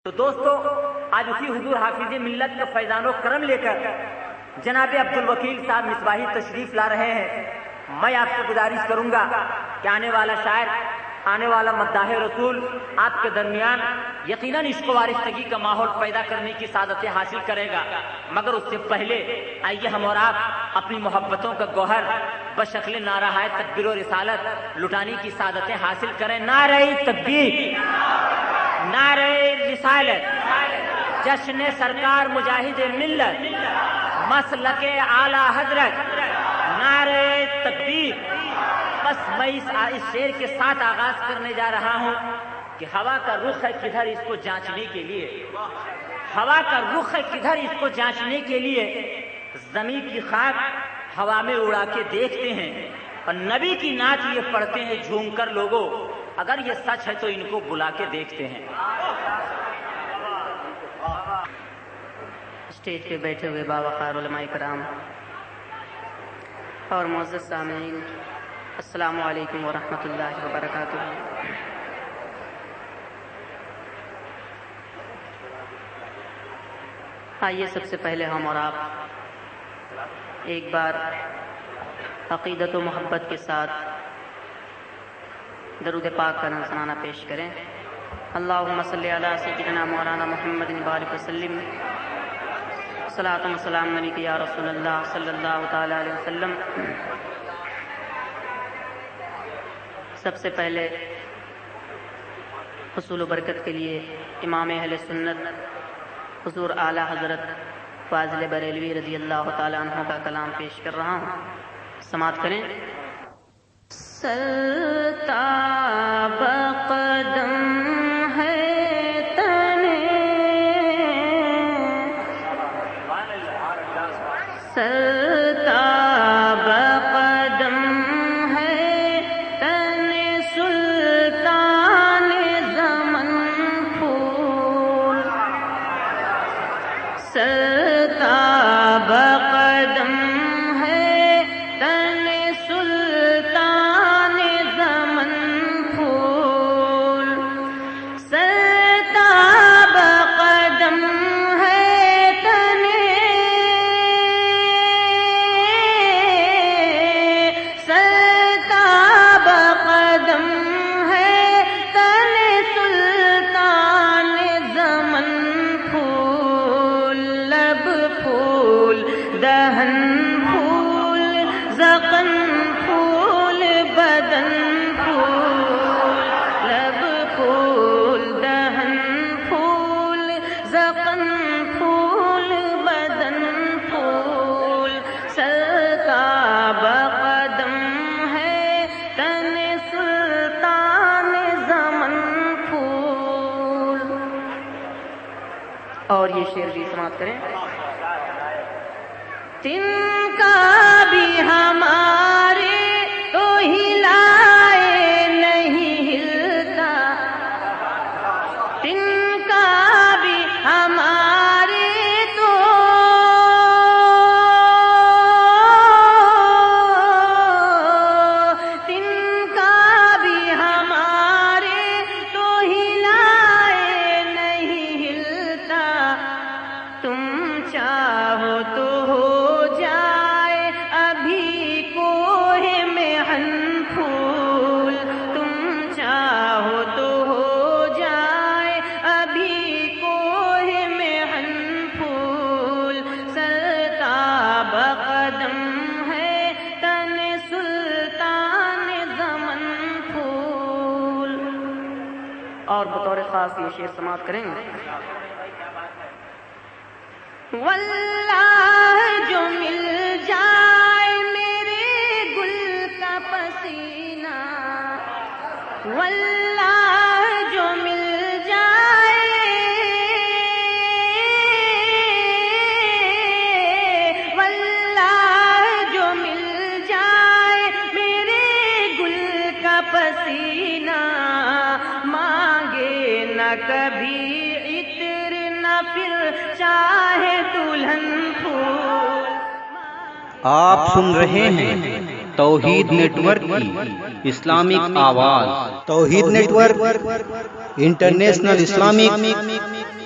تو دوستو، آج اسی حضور حافظ ملت کا فیضان و کرم لے کر جناب عبدالوکیل صاحب مصباحی تشریف لا رہے ہیں۔ میں آپ سے گزارش کروں گا کہ آنے والا شاعر، آنے والا مداح رسول آپ کے درمیان یقیناً عشق و وارستگی کا ماحول پیدا کرنے کی سعادتیں حاصل کرے گا، مگر اس سے پہلے آئیے ہم اور آپ اپنی محبتوں کا گوہر بشکل نعرہ تکبیر و رسالت لٹانے کی سعادتیں حاصل کریں۔ نعرہ تکبیر، نعرہ رسالت، جشن سرکار مجاہد ملت، مسلک اعلی حضرت، نعرہ تکبیر۔ بس میں اس شعر کے ساتھ آغاز کرنے جا رہا ہوں کہ ہوا کا رخ ہے کدھر، اس کو جانچنے کے لیے، ہوا کا رخ ہے کدھر، اس کو جانچنے کے لیے زمین کی خاک ہوا میں اڑا کے دیکھتے ہیں، اور نبی کی نعت یہ پڑھتے ہیں جھوم کر لوگوں، اگر یہ سچ ہے تو ان کو بلا کے دیکھتے ہیں۔ اسٹیج پہ بیٹھے ہوئے باوقار علماء کرام اور معزز سامعین، السلام علیکم ورحمۃ اللہ وبرکاتہ۔ آئیے سب سے پہلے ہم اور آپ ایک بار عقیدت و محبت کے ساتھ درود پاک کا نذرانہ پیش کریں۔ اللہم صلی علی سیدنا مولانا محمد بارک وسلم، صلاۃ و سلام علیک یا رسول اللہ صلی اللہ تعالی علیہ وسلم۔ سب سے پہلے حصول و برکت کے لیے امام اہل سنت حضور اعلیٰ حضرت فاضل بریلوی رضی اللہ تعالی عنہ کا کلام پیش کر رہا ہوں، سماعت کریں۔ سرتاب قدم ہے تنے، سرتاب قدم ہے تنے، سلطان زمن پھول، سرتاب قدم ہے تنے، سلطان زمن پھول، سرتاب قدم ہے تنے، سرتاب قدم ہے تنے، سلطان زمن پھول، لب پھول، دہن پھول، زقن پھول، بدن پھول، لب پھول، دہن پھول، زقن پھول، بدن پھول، سرتاب قدم ہے تن، سلطان زمن پھول۔ اور یہ شعر بھی سماعت کریں۔ تن کا بھی ہمارے تو ہلائے نہیں ہلتا، تن کا بھی ہمارے تو، تن کا بھی ہمارے تو ہلائے نہیں ہلتا، تم چاہو تو ہو جائے ابھی کوہ محن پھول، تم چاہو تو ہو جائے ابھی کوہ محن پھول، سرتاب قدم ہے تن، سلطان زمن پھول۔ اور بطور خاص یہ شعر سماعت کریں گے۔ واللہ جو مل جائے میرے گل کا پسینہ، واللہ جو مل جائے، واللہ جو مل جائے میرے گل کا پسینہ، مانگے نہ کبھی عطر نہ پھر چاہے دلہن پھول۔ آپ سن رہے ہیں توحید نیٹ ورک کی اسلامک آواز، توحید نیٹ ورک انٹرنیشنل اسلامک